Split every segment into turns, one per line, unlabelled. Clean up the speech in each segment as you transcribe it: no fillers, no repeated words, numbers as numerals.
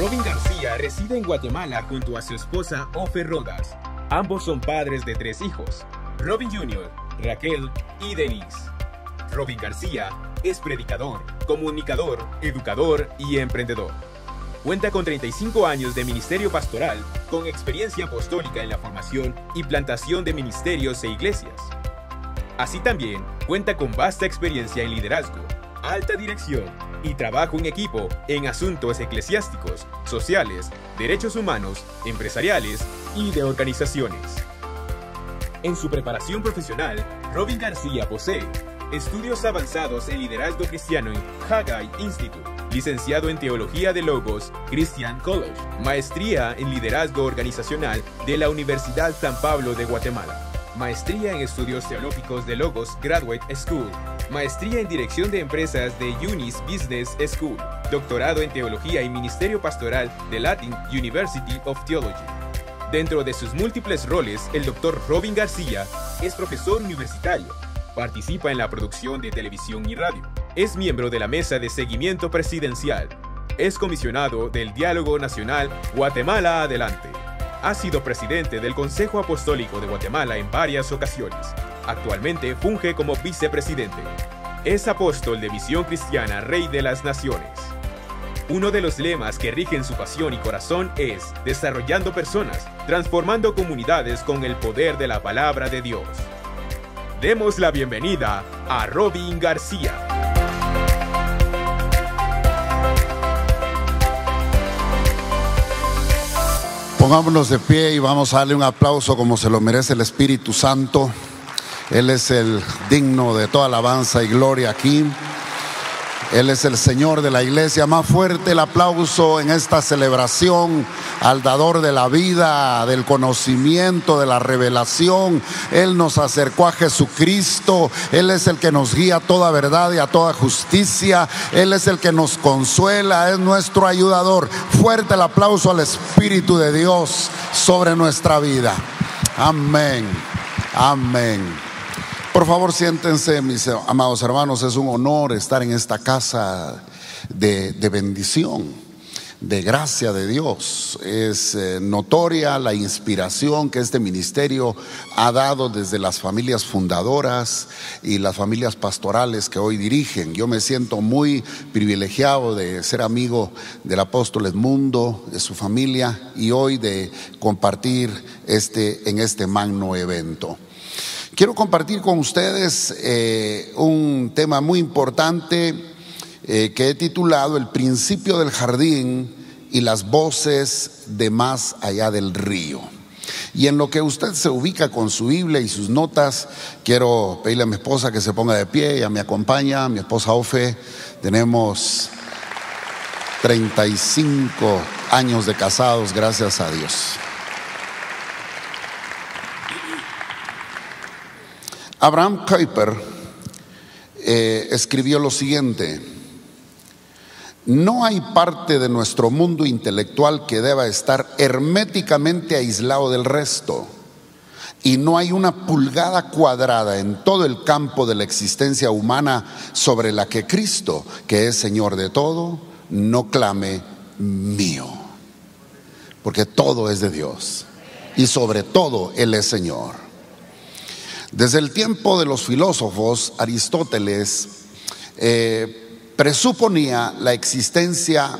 Robin García reside en Guatemala junto a su esposa Ofe Rodas. Ambos son padres de 3 hijos, Robin Jr., Raquel y Denise. Robin García es predicador, comunicador, educador y emprendedor. Cuenta con 35 años de ministerio pastoral, con experiencia apostólica en la formación y plantación de ministerios e iglesias. Así también cuenta con vasta experiencia en liderazgo, alta dirección y trabajo en equipo en asuntos eclesiásticos, sociales, derechos humanos, empresariales y de organizaciones. En su preparación profesional, Robin García posee estudios avanzados en liderazgo cristiano en Haggai Institute, licenciado en Teología de Logos Christian College, maestría en liderazgo organizacional de la Universidad San Pablo de Guatemala, maestría en estudios teológicos de Logos Graduate School, maestría en dirección de empresas de Unis Business School, doctorado en teología y ministerio pastoral de Latin University of Theology. Dentro de sus múltiples roles, el Dr. Robin García es profesor universitario, participa en la producción de televisión y radio, es miembro de la Mesa de Seguimiento Presidencial, es comisionado del Diálogo Nacional Guatemala Adelante. Ha sido presidente del Consejo Apostólico de Guatemala en varias ocasiones. Actualmente funge como vicepresidente. Es apóstol de Visión Cristiana Rey de las Naciones. Uno de los lemas que rigen su pasión y corazón es desarrollando personas, transformando comunidades con el poder de la palabra de Dios. Demos la bienvenida a Robin García.
Pongámonos de pie y vamos a darle un aplauso como se lo merece el Espíritu Santo. Él es el digno de toda alabanza y gloria aquí. Él es el Señor de la iglesia. Más fuerte el aplauso en esta celebración al dador de la vida, del conocimiento, de la revelación. Él nos acercó a Jesucristo. Él es el que nos guía a toda verdad y a toda justicia. Él es el que nos consuela, es nuestro ayudador. Fuerte el aplauso al Espíritu de Dios sobre nuestra vida. Amén. Amén. Por favor, siéntense, mis amados hermanos. Es un honor estar en esta casa de bendición, de gracia de Dios. Es notoria la inspiración que este ministerio ha dado desde las familias fundadoras y las familias pastorales que hoy dirigen. Yo me siento muy privilegiado de ser amigo del apóstol Edmundo, de su familia, y hoy de compartir en este magno evento. Quiero compartir con ustedes un tema muy importante que he titulado El principio del jardín y las voces de más allá del río. Y en lo que usted se ubica con su Biblia y sus notas, quiero pedirle a mi esposa que se ponga de pie. Ella me acompaña, mi esposa Ofe. Tenemos 35 años de casados, gracias a Dios. Abraham Kuyper escribió lo siguiente: no hay parte de nuestro mundo intelectual que deba estar herméticamente aislado del resto, y no hay una pulgada cuadrada en todo el campo de la existencia humana sobre la que Cristo, que es Señor de todo, no clame mío, porque todo es de Dios y sobre todo Él es Señor. Desde el tiempo de los filósofos, Aristóteles presuponía la existencia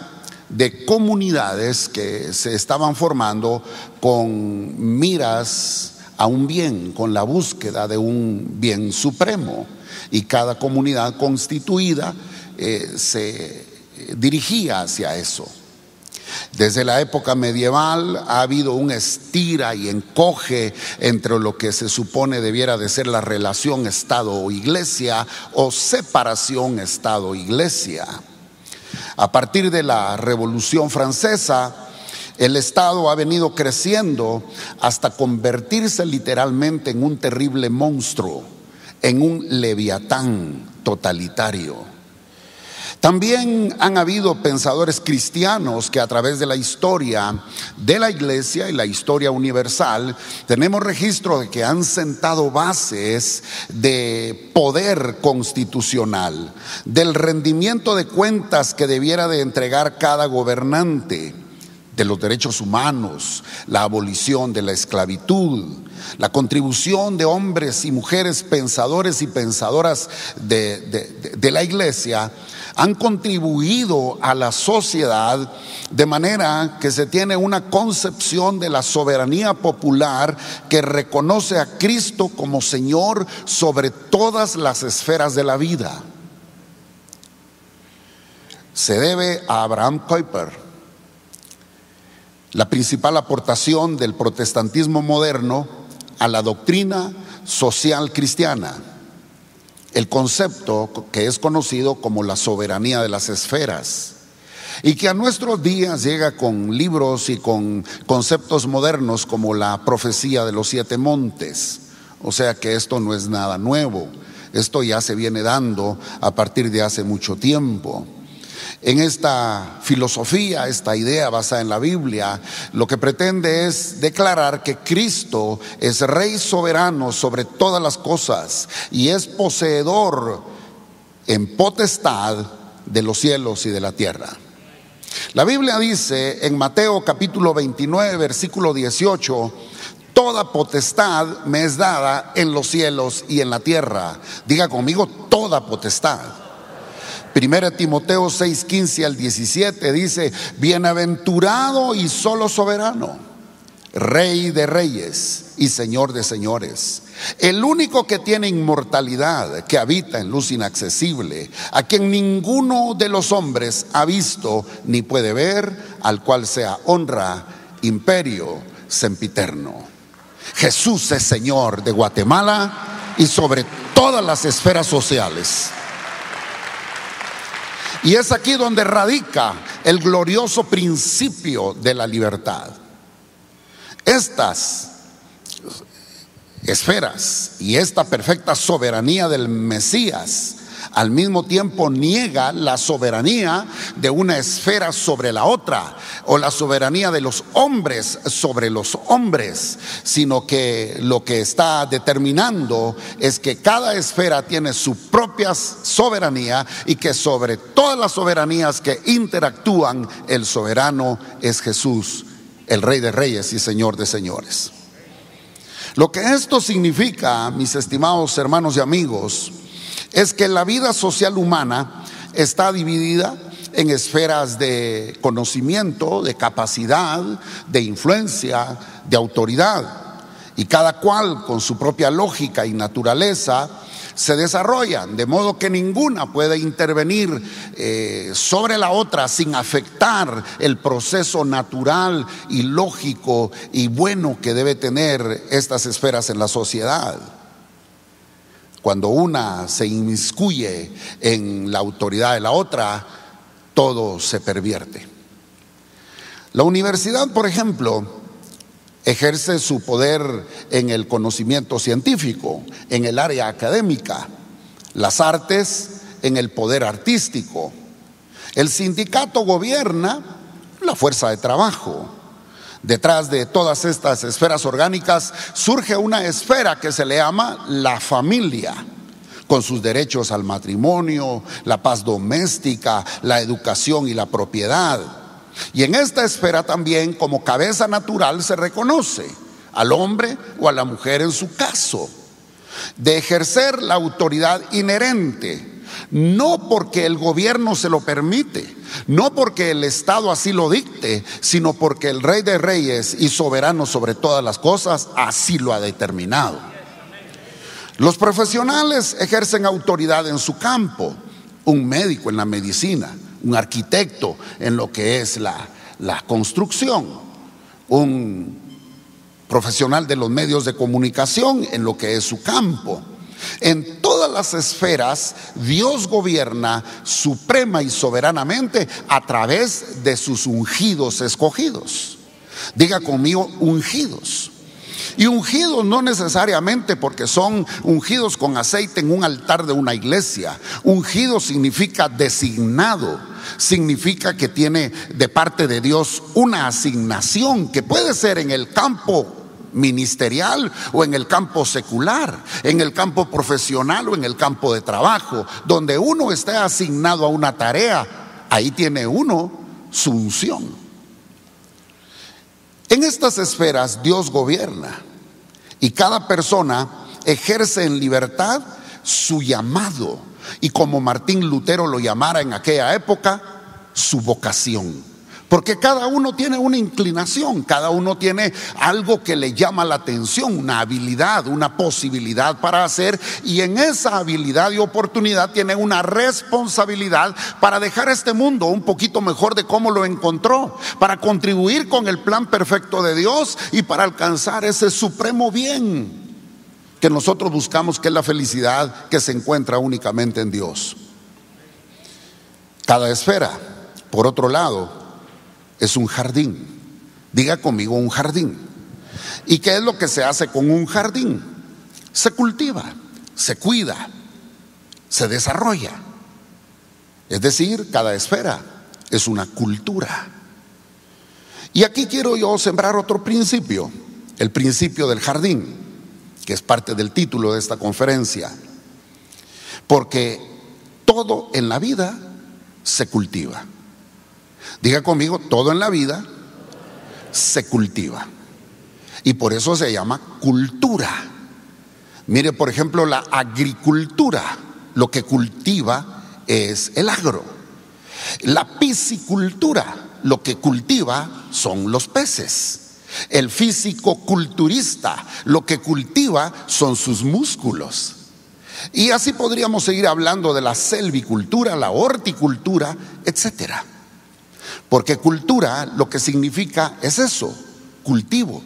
de comunidades que se estaban formando con miras a un bien, con la búsqueda de un bien supremo, y cada comunidad constituida se dirigía hacia eso. Desde la época medieval ha habido un estira y encoge entre lo que se supone debiera de ser la relación Estado-Iglesia o separación Estado-Iglesia. A partir de la Revolución Francesa, el Estado ha venido creciendo hasta convertirse literalmente en un terrible monstruo, en un leviatán totalitario. También han habido pensadores cristianos que a través de la historia de la iglesia y la historia universal tenemos registro de que han sentado bases de poder constitucional, del rendimiento de cuentas que debiera de entregar cada gobernante, de los derechos humanos, la abolición de la esclavitud, la contribución de hombres y mujeres pensadores y pensadoras de la iglesia, han contribuido a la sociedad de manera que se tiene una concepción de la soberanía popular que reconoce a Cristo como Señor sobre todas las esferas de la vida. Se debe a Abraham Kuyper la principal aportación del protestantismo moderno a la doctrina social cristiana, el concepto que es conocido como la soberanía de las esferas, y que a nuestros días llega con libros y con conceptos modernos como la profecía de los 7 montes. O sea que esto no es nada nuevo, esto ya se viene dando a partir de hace mucho tiempo. En esta filosofía, esta idea basada en la Biblia, lo que pretende es declarar que Cristo es Rey soberano sobre todas las cosas y es poseedor en potestad de los cielos y de la tierra. La Biblia dice en Mateo capítulo 29, versículo 18: toda potestad me es dada en los cielos y en la tierra. Diga conmigo, toda potestad. 1 Timoteo 6, 15 al 17 dice: bienaventurado y solo soberano, Rey de reyes y Señor de señores, el único que tiene inmortalidad, que habita en luz inaccesible, a quien ninguno de los hombres ha visto ni puede ver, al cual sea honra, imperio, sempiterno. Jesús es Señor de Guatemala y sobre todas las esferas sociales. Y es aquí donde radica el glorioso principio de la libertad. Estas esferas y esta perfecta soberanía del Mesías al mismo tiempo niega la soberanía de una esfera sobre la otra, o la soberanía de los hombres sobre los hombres, sino que lo que está determinando es que cada esfera tiene su propia soberanía y que sobre todas las soberanías que interactúan, el soberano es Jesús, el Rey de reyes y Señor de señores. Lo que esto significa, mis estimados hermanos y amigos, es que la vida social humana está dividida en esferas de conocimiento, de capacidad, de influencia, de autoridad, y cada cual con su propia lógica y naturaleza se desarrollan, de modo que ninguna puede intervenir sobre la otra sin afectar el proceso natural y lógico y bueno que debe tener estas esferas en la sociedad. Cuando una se inmiscuye en la autoridad de la otra, todo se pervierte. La universidad, por ejemplo, ejerce su poder en el conocimiento científico, en el área académica; las artes en el poder artístico; el sindicato gobierna la fuerza de trabajo. Detrás de todas estas esferas orgánicas surge una esfera que se le llama la familia, con sus derechos al matrimonio, la paz doméstica, la educación y la propiedad. Y en esta esfera también, como cabeza natural, se reconoce al hombre o a la mujer en su caso, de ejercer la autoridad inherente, no porque el gobierno se lo permite, no porque el Estado así lo dicte, sino porque el Rey de reyes y soberano sobre todas las cosas así lo ha determinado. Los profesionales ejercen autoridad en su campo: un médico en la medicina, un arquitecto en lo que es la construcción, un profesional de los medios de comunicación en lo que es su campo. En todas las esferas Dios gobierna suprema y soberanamente a través de sus ungidos escogidos. Diga conmigo, ungidos. Y ungidos no necesariamente porque son ungidos con aceite en un altar de una iglesia. Ungido significa designado, significa que tiene de parte de Dios una asignación que puede ser en el campo ministerial o en el campo secular, en el campo profesional o en el campo de trabajo. Donde uno esté asignado a una tarea, ahí tiene uno su unción. En estas esferas Dios gobierna y cada persona ejerce en libertad su llamado, y como Martín Lutero lo llamara en aquella época, su vocación. Porque cada uno tiene una inclinación, cada uno tiene algo que le llama la atención, una habilidad, una posibilidad para hacer, y en esa habilidad y oportunidad tiene una responsabilidad para dejar este mundo un poquito mejor de cómo lo encontró, para contribuir con el plan perfecto de Dios y para alcanzar ese supremo bien que nosotros buscamos, que es la felicidad que se encuentra únicamente en Dios. Cada esfera, por otro lado, es un jardín. Diga conmigo, un jardín. ¿Y qué es lo que se hace con un jardín? Se cultiva, se cuida, se desarrolla. Es decir, cada esfera es una cultura. Y aquí quiero yo sembrar otro principio, el principio del jardín, que es parte del título de esta conferencia. Porque todo en la vida se cultiva. Diga conmigo, todo en la vida se cultiva. Y por eso se llama cultura. Mire, por ejemplo, la agricultura, lo que cultiva es el agro. La piscicultura, lo que cultiva son los peces. El físico-culturista, lo que cultiva son sus músculos. Y así podríamos seguir hablando de la selvicultura, la horticultura, etcétera. Porque cultura lo que significa es eso: cultivo,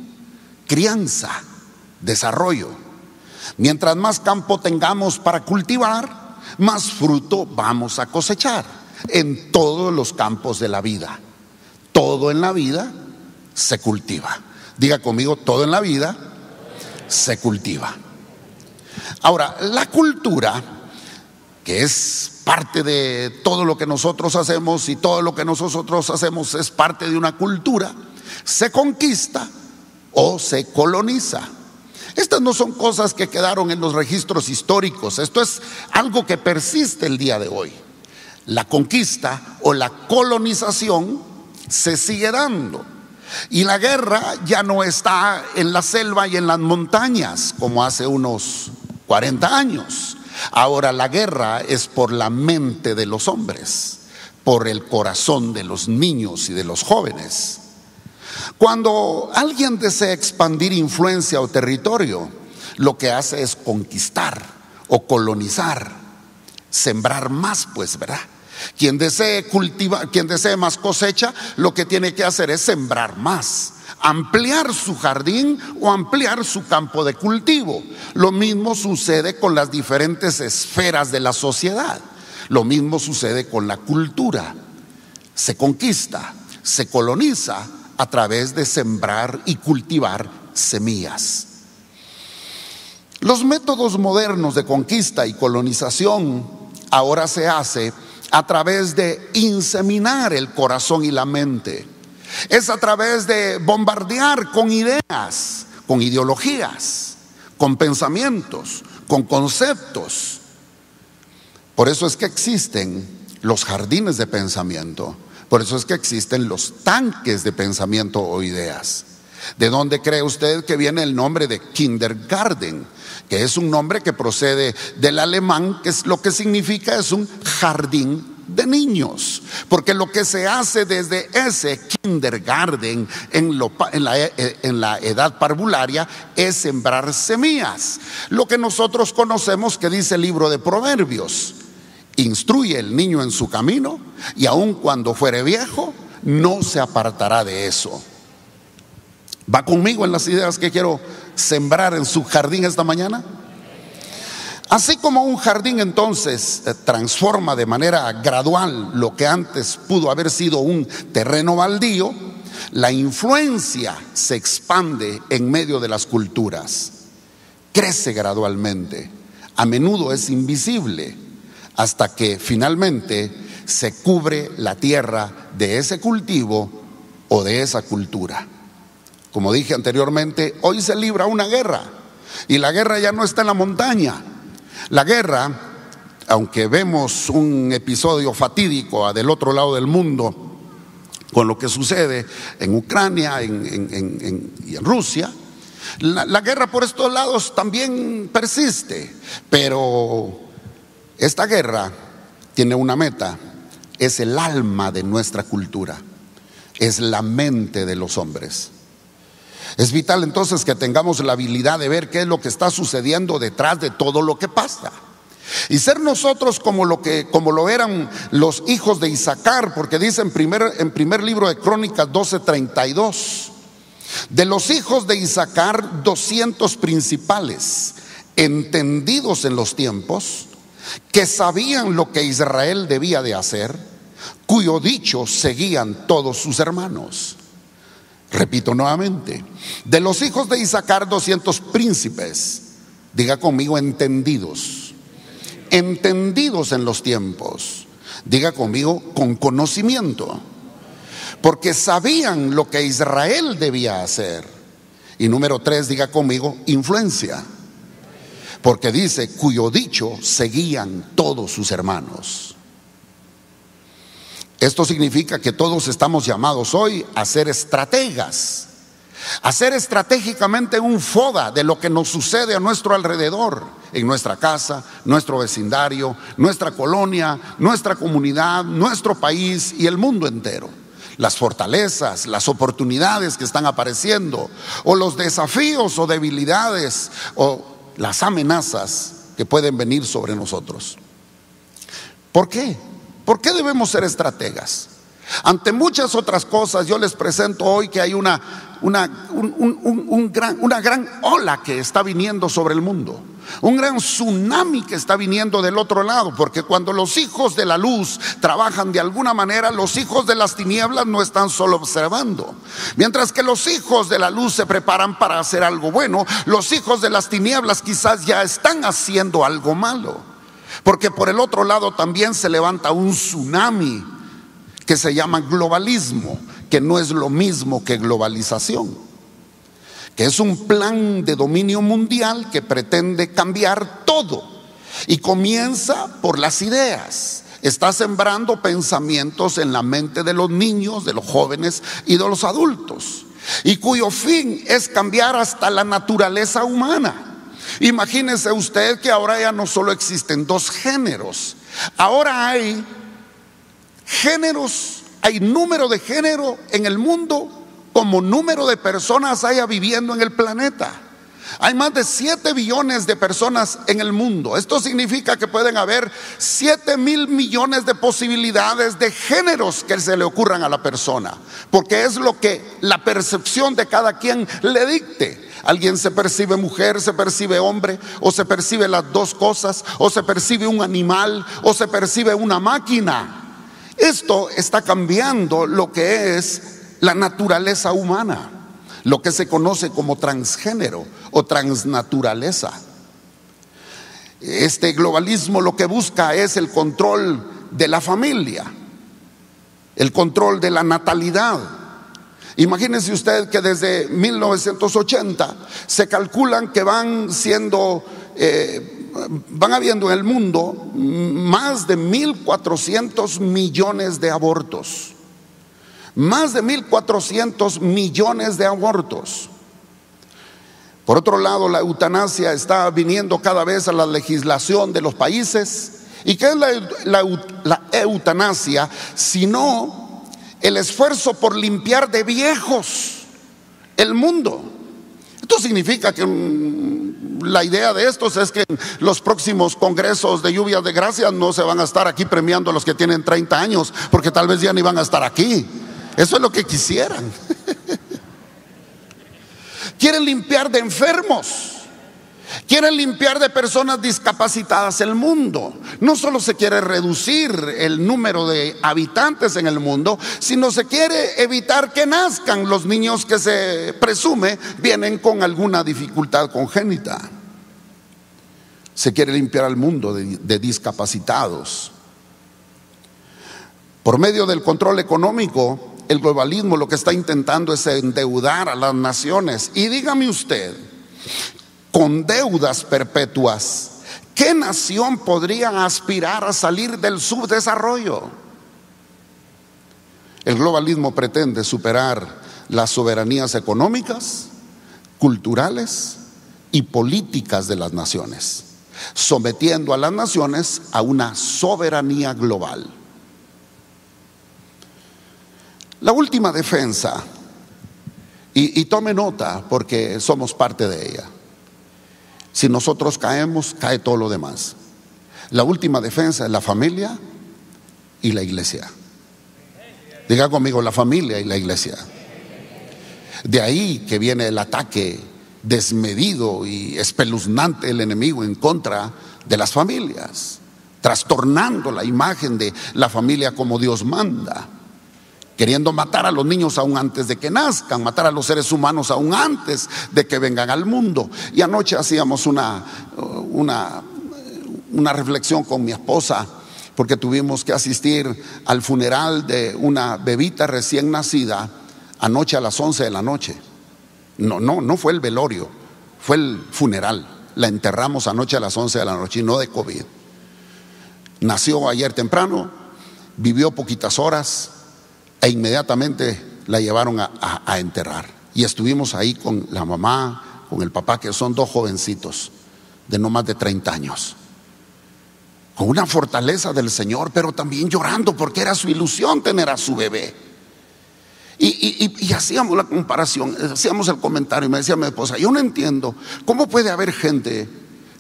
crianza, desarrollo. Mientras más campo tengamos para cultivar, más fruto vamos a cosechar en todos los campos de la vida. Todo en la vida se cultiva. Diga conmigo, todo en la vida se cultiva. Ahora, la cultura, que es parte de todo lo que nosotros hacemos, y todo lo que nosotros hacemos es parte de una cultura, se conquista o se coloniza. Estas no son cosas que quedaron en los registros históricos, esto es algo que persiste el día de hoy. La conquista o la colonización se sigue dando, y la guerra ya no está en la selva y en las montañas como hace unos 40 años. Ahora la guerra es por la mente de los hombres, por el corazón de los niños y de los jóvenes. Cuando alguien desea expandir influencia o territorio, lo que hace es conquistar o colonizar, sembrar más, pues, ¿verdad? Quien desee cultivar, quien desee más cosecha, lo que tiene que hacer es sembrar más, ampliar su jardín o ampliar su campo de cultivo. Lo mismo sucede con las diferentes esferas de la sociedad. Lo mismo sucede con la cultura. Se conquista, se coloniza a través de sembrar y cultivar semillas. Los métodos modernos de conquista y colonización ahora se hace a través de inseminar el corazón y la mente. Es a través de bombardear con ideas, con ideologías, con pensamientos, con conceptos. Por eso es que existen los jardines de pensamiento. Por eso es que existen los tanques de pensamiento o ideas. ¿De dónde cree usted que viene el nombre de kindergarten? Que es un nombre que procede del alemán, que es lo que significa es un jardín de niños, porque lo que se hace desde ese kindergarten en la edad parvularia es sembrar semillas. Lo que nosotros conocemos, que dice el libro de Proverbios: instruye el niño en su camino, y aun cuando fuere viejo no se apartará de eso. ¿Va conmigo en las ideas que quiero sembrar en su jardín esta mañana? Así como un jardín entonces transforma de manera gradual lo que antes pudo haber sido un terreno baldío, la influencia se expande en medio de las culturas, crece gradualmente, a menudo es invisible, hasta que finalmente se cubre la tierra de ese cultivo o de esa cultura. Como dije anteriormente, hoy se libra una guerra, y la guerra ya no está en la montaña. La guerra, aunque vemos un episodio fatídico del otro lado del mundo, con lo que sucede en Ucrania y en Rusia. La guerra por estos lados también persiste, pero esta guerra tiene una meta: es el alma de nuestra cultura, es la mente de los hombres. Es vital entonces que tengamos la habilidad de ver qué es lo que está sucediendo detrás de todo lo que pasa, y ser nosotros como lo eran los hijos de Isaacar, porque dice en primer libro de Crónicas 12:32: de los hijos de Isaacar 200 principales, entendidos en los tiempos, que sabían lo que Israel debía de hacer, cuyo dicho seguían todos sus hermanos. Repito nuevamente: de los hijos de Isaacar 200 príncipes, diga conmigo, entendidos. Entendidos en los tiempos, diga conmigo, con conocimiento, porque sabían lo que Israel debía hacer. Y número 3, diga conmigo, influencia, porque dice, cuyo dicho seguían todos sus hermanos. Esto significa que todos estamos llamados hoy a ser estrategas, a ser estratégicamente un FODA de lo que nos sucede a nuestro alrededor, en nuestra casa, nuestro vecindario, nuestra colonia, nuestra comunidad, nuestro país y el mundo entero. Las fortalezas, las oportunidades que están apareciendo, o los desafíos o debilidades, o las amenazas que pueden venir sobre nosotros. ¿Por qué? ¿Por qué debemos ser estrategas? Ante muchas otras cosas, yo les presento hoy que hay una gran ola que está viniendo sobre el mundo, un gran tsunami que está viniendo del otro lado, porque cuando los hijos de la luz trabajan de alguna manera, los hijos de las tinieblas no están solo observando. Mientras que los hijos de la luz se preparan para hacer algo bueno, los hijos de las tinieblas quizás ya están haciendo algo malo, porque por el otro lado también se levanta un tsunami que se llama globalismo, que no es lo mismo que globalización, que es un plan de dominio mundial que pretende cambiar todo y comienza por las ideas. Está sembrando pensamientos en la mente de los niños, de los jóvenes y de los adultos, y cuyo fin es cambiar hasta la naturaleza humana. Imagínese usted que ahora ya no solo existen dos géneros, ahora hay géneros, hay número de género en el mundo como número de personas haya viviendo en el planeta. Hay más de 7 billones de personas en el mundo. Esto significa que pueden haber 7,000 millones de posibilidades de géneros que se le ocurran a la persona, porque es lo que la percepción de cada quien le dicte. Alguien se percibe mujer, se percibe hombre, o se percibe las dos cosas, o se percibe un animal, o se percibe una máquina. Esto está cambiando lo que es la naturaleza humana, lo que se conoce como transgénero o transnaturaleza. Este globalismo lo que busca es el control de la familia, el control de la natalidad. Imagínense usted que desde 1980 se calculan que van habiendo en el mundo más de 1.400 millones de abortos. Más de 1.400 millones de abortos. Por otro lado, la eutanasia está viniendo cada vez a la legislación de los países. ¿Y qué es la eutanasia? Sino el esfuerzo por limpiar de viejos el mundo. Esto significa que la idea de estos es que en los próximos congresos de lluvias de gracia no se van a estar aquí premiando a los que tienen 30 años, porque tal vez ya ni van a estar aquí. Eso es lo que quisieran. Quieren limpiar de enfermos, quieren limpiar de personas discapacitadas el mundo. No solo se quiere reducir el número de habitantes en el mundo, sino se quiere evitar que nazcan los niños que se presume vienen con alguna dificultad congénita. Se quiere limpiar al mundo de discapacitados. Por medio del control económico, el globalismo lo que está intentando es endeudar a las naciones. Y dígame usted, con deudas perpetuas, ¿qué nación podría aspirar a salir del subdesarrollo? El globalismo pretende superar las soberanías económicas, culturales y políticas de las naciones, sometiendo a las naciones a una soberanía global. La última defensa, y tome nota porque somos parte de ella. Si nosotros caemos, cae todo lo demás. La última defensa es la familia y la iglesia. Diga conmigo, la familia y la iglesia. De ahí que viene el ataque desmedido y espeluznante del enemigo en contra de las familias, trastornando la imagen de la familia como Dios manda, queriendo matar a los niños aún antes de que nazcan, matar a los seres humanos aún antes de que vengan al mundo. Y anoche hacíamos una reflexión con mi esposa, porque tuvimos que asistir al funeral de una bebita recién nacida anoche a las 11 de la noche. No fue el velorio, fue el funeral. La enterramos anoche a las 11 de la noche, y no de COVID. Nació ayer temprano, vivió poquitas horas e inmediatamente la llevaron a enterrar. Y estuvimos ahí con la mamá, con el papá, que son dos jovencitos de no más de 30 años, con una fortaleza del Señor, pero también llorando porque era su ilusión tener a su bebé. Y hacíamos la comparación, hacíamos el comentario, y me decía mi esposa: yo no entiendo cómo puede haber gente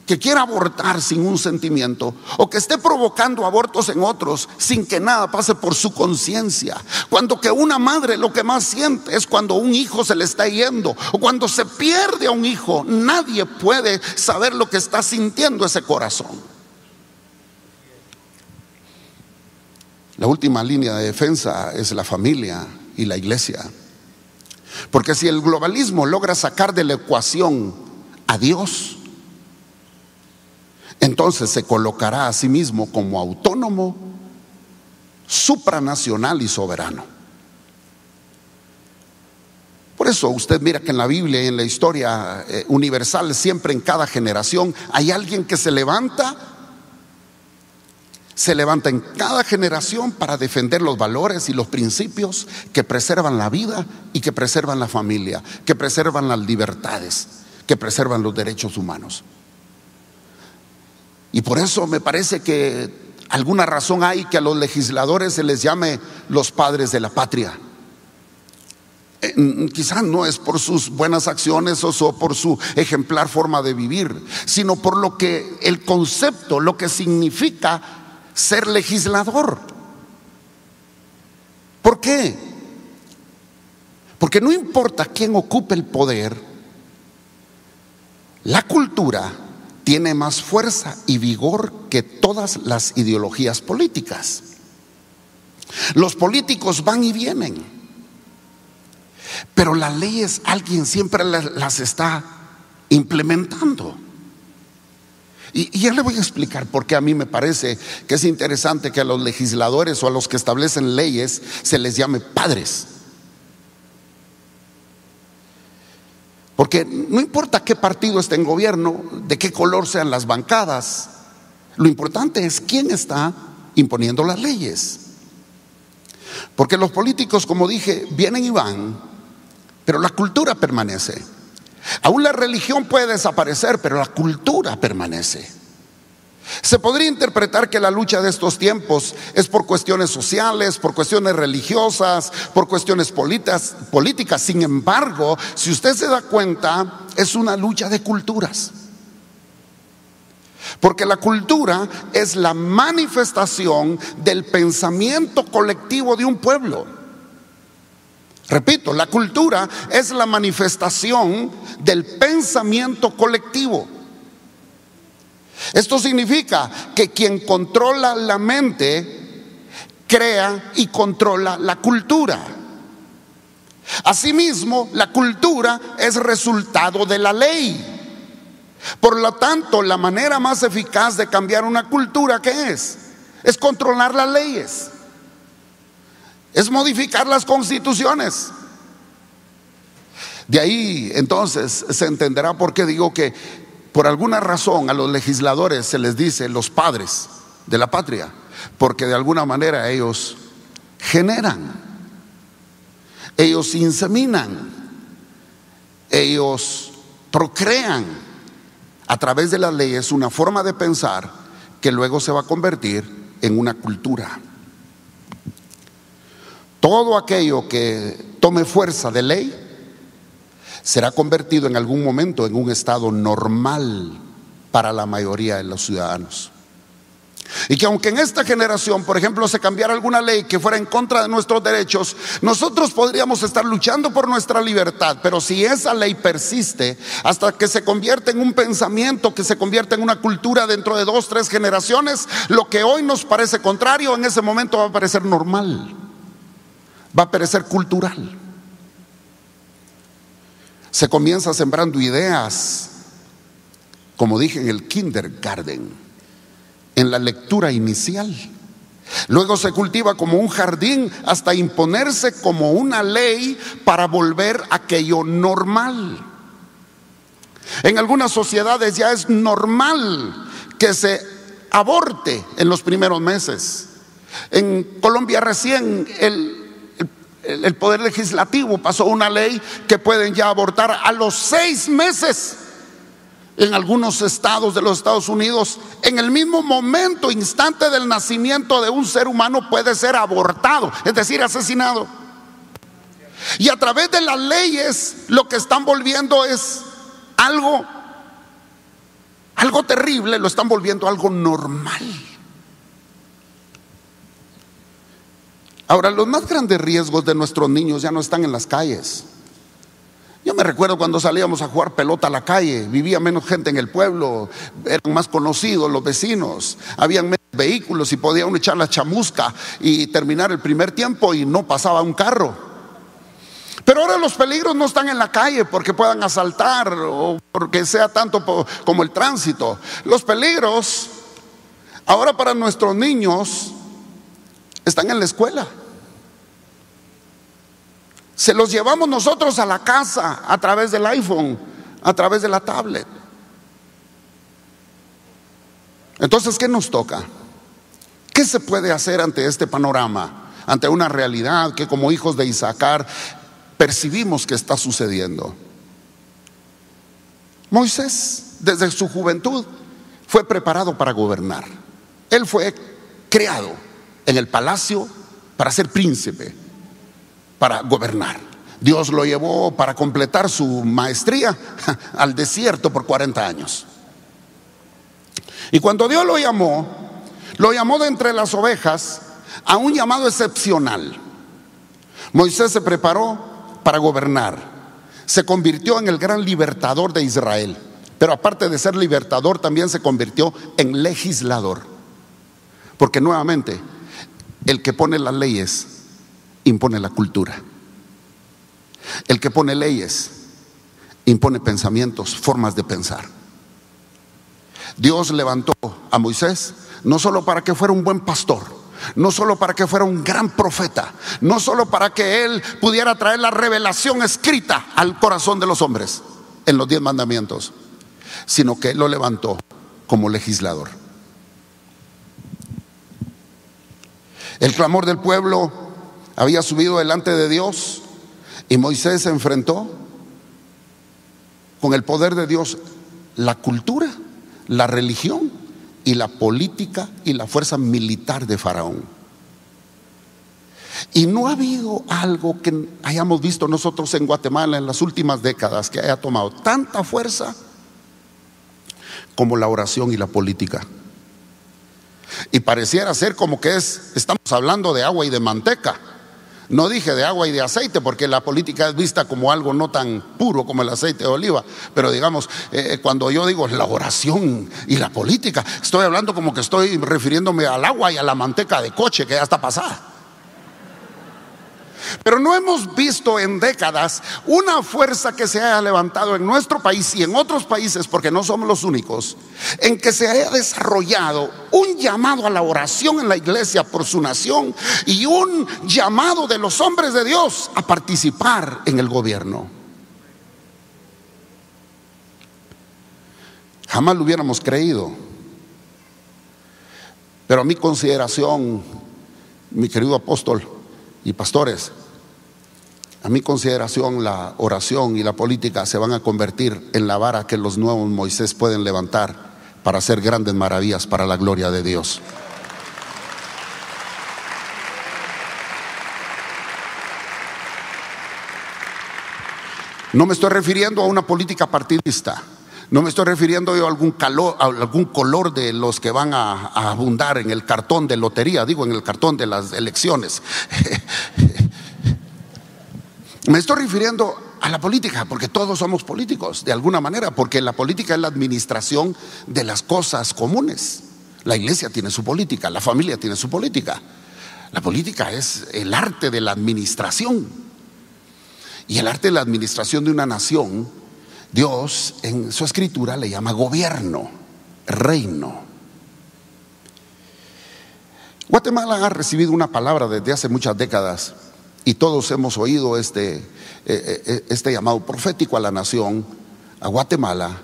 que quiera abortar sin un sentimiento, o que esté provocando abortos en otros sin que nada pase por su conciencia, cuando que una madre lo que más siente es cuando un hijo se le está yendo, o cuando se pierde a un hijo. Nadie puede saber lo que está sintiendo ese corazón. La última línea de defensa es la familia y la iglesia, porque si el globalismo logra sacar de la ecuación a Dios, entonces se colocará a sí mismo como autónomo, supranacional y soberano. Por eso usted mira que en la Biblia y en la historia universal, siempre en cada generación hay alguien que se levanta en cada generación para defender los valores y los principios que preservan la vida y que preservan la familia, que preservan las libertades, que preservan los derechos humanos. Y por eso me parece que alguna razón hay que a los legisladores se les llame los padres de la patria. Quizás no es por sus buenas acciones o por su ejemplar forma de vivir, sino por lo que el concepto, lo que significa ser legislador. ¿Por qué? Porque no importa quién ocupe el poder, la cultura tiene más fuerza y vigor que todas las ideologías políticas. Los políticos van y vienen, pero las leyes alguien siempre las está implementando. Y ya le voy a explicar por qué a mí me parece que es interesante que a los legisladores o a los que establecen leyes se les llame padres. Porque no importa qué partido esté en gobierno, de qué color sean las bancadas, lo importante es quién está imponiendo las leyes. Porque los políticos, como dije, vienen y van, pero la cultura permanece. Aún la religión puede desaparecer, pero la cultura permanece. Se podría interpretar que la lucha de estos tiempos es por cuestiones sociales, por cuestiones religiosas, por cuestiones políticas. Sin embargo, si usted se da cuenta, es una lucha de culturas. Porque la cultura es la manifestación del pensamiento colectivo de un pueblo. Repito, la cultura es la manifestación del pensamiento colectivo. Esto significa que quien controla la mente crea y controla la cultura. Asimismo, la cultura es resultado de la ley. Por lo tanto, la manera más eficaz de cambiar una cultura, ¿qué es? Es controlar las leyes, es modificar las constituciones. De ahí entonces se entenderá por qué digo que por alguna razón a los legisladores se les dice los padres de la patria, porque de alguna manera ellos generan Ellos inseminan, ellos procrean a través de las leyes una forma de pensar que luego se va a convertir en una cultura. Todo aquello que tome fuerza de ley será convertido en algún momento en un estado normal para la mayoría de los ciudadanos. Y que aunque en esta generación, por ejemplo, se cambiara alguna ley que fuera en contra de nuestros derechos, nosotros podríamos estar luchando por nuestra libertad. Pero si esa ley persiste hasta que se convierte en un pensamiento, que se convierte en una cultura dentro de 2, 3 generaciones, lo que hoy nos parece contrario en ese momento va a parecer normal, va a parecer cultural. Se comienza sembrando ideas, como dije, en el kindergarten, en la lectura inicial. Luego se cultiva como un jardín hasta imponerse como una ley para volver aquello normal. En algunas sociedades ya es normal que se aborte en los primeros meses. En Colombia recién el Poder Legislativo pasó una ley que pueden ya abortar a los 6 meses. En algunos estados de los Estados Unidos, en el mismo momento, instante del nacimiento de un ser humano, puede ser abortado, es decir, asesinado. Y a través de las leyes lo que están volviendo es algo terrible, lo están volviendo algo normal. Ahora, los más grandes riesgos de nuestros niños ya no están en las calles. Yo me recuerdo cuando salíamos a jugar pelota a la calle, vivía menos gente en el pueblo, eran más conocidos los vecinos, habían menos vehículos y podía uno echar la chamusca y terminar el primer tiempo y no pasaba un carro. Pero ahora los peligros no están en la calle porque puedan asaltar o porque sea tanto como el tránsito. Los peligros ahora para nuestros niños están en la escuela. Se los llevamos nosotros a la casa a través del iPhone, a través de la tablet. Entonces, ¿qué nos toca? ¿Qué se puede hacer ante este panorama? Ante una realidad que como hijos de Isaacar percibimos que está sucediendo. Moisés, desde su juventud, fue preparado para gobernar. Él fue creado en el palacio para ser príncipe, para gobernar. Dios lo llevó para completar su maestría al desierto por 40 años. Y cuando Dios lo llamó de entre las ovejas a un llamado excepcional. Moisés se preparó para gobernar. Se convirtió en el gran libertador de Israel. Pero aparte de ser libertador, también se convirtió en legislador. Porque nuevamente, el que pone las leyes impone la cultura. El que pone leyes impone pensamientos, formas de pensar. Dios levantó a Moisés no solo para que fuera un buen pastor, no solo para que fuera un gran profeta, no solo para que él pudiera traer la revelación escrita al corazón de los hombres en los 10 mandamientos, sino que él lo levantó como legislador. El clamor del pueblo había subido delante de Dios y Moisés se enfrentó con el poder de Dios, la cultura, la religión y la política y la fuerza militar de Faraón. Y no ha habido algo que hayamos visto nosotros en Guatemala en las últimas décadas que haya tomado tanta fuerza como la oración y la política. Y pareciera ser como que estamos hablando de agua y de manteca. No dije de agua y de aceite porque la política es vista como algo no tan puro como el aceite de oliva. Pero digamos, cuando yo digo la oración y la política, estoy hablando como que estoy refiriéndome al agua y a la manteca de coche que ya está pasada. Pero no hemos visto en décadas una fuerza que se haya levantado en nuestro país y en otros países, porque no somos los únicos, en que se haya desarrollado un llamado a la oración en la iglesia por su nación y un llamado de los hombres de Dios a participar en el gobierno. Jamás lo hubiéramos creído. Pero a mi consideración, mi querido apóstol y pastores, A mi consideración, la oración y la política se van a convertir en la vara que los nuevos Moisés pueden levantar para hacer grandes maravillas para la gloria de Dios. No me estoy refiriendo a una política partidista. No me estoy refiriendo yo a algún color de los que van a abundar en el cartón de lotería, digo, en el cartón de las elecciones. Me estoy refiriendo a la política, porque todos somos políticos de alguna manera, porque la política es la administración de las cosas comunes. La iglesia tiene su política, la familia tiene su política. La política es el arte de la administración. Y el arte de la administración de una nación, Dios en su escritura le llama gobierno, reino. Guatemala ha recibido una palabra desde hace muchas décadas y todos hemos oído este llamado profético a la nación, a Guatemala,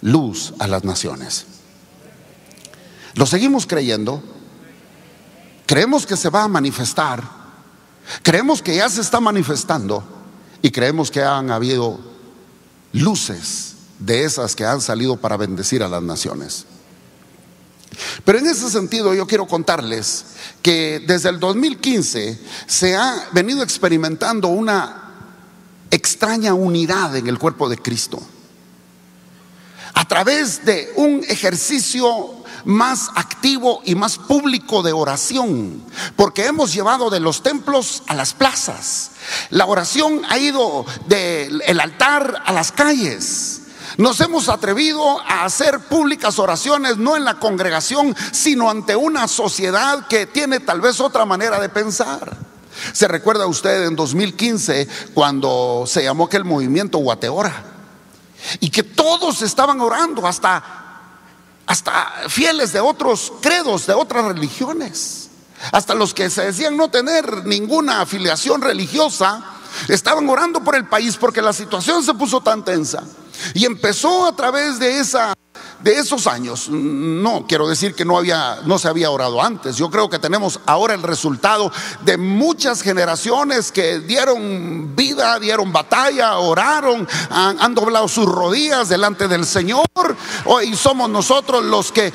luz a las naciones. Lo seguimos creyendo, creemos que se va a manifestar, creemos que ya se está manifestando y creemos que han habido luces de esas que han salido para bendecir a las naciones. Pero en ese sentido yo quiero contarles que desde el 2015 se ha venido experimentando una extraña unidad en el cuerpo de Cristo a través de un ejercicio más activo y más público de oración, porque hemos llevado de los templos a las plazas. La oración ha ido del altar a las calles. Nos hemos atrevido a hacer públicas oraciones, no en la congregación, sino ante una sociedad que tiene tal vez otra manera de pensar. ¿Se recuerda usted en 2015 cuando se llamó aquel movimiento Guateora? Y que todos estaban orando, hasta fieles de otros credos, de otras religiones, hasta los que se decían no tener ninguna afiliación religiosa, estaban orando por el país porque la situación se puso tan tensa. Y empezó a través de esos años. No quiero decir que no se había orado antes. Yo creo que tenemos ahora el resultado de muchas generaciones que dieron vida, dieron batalla, oraron, han doblado sus rodillas delante del Señor. Hoy somos nosotros los que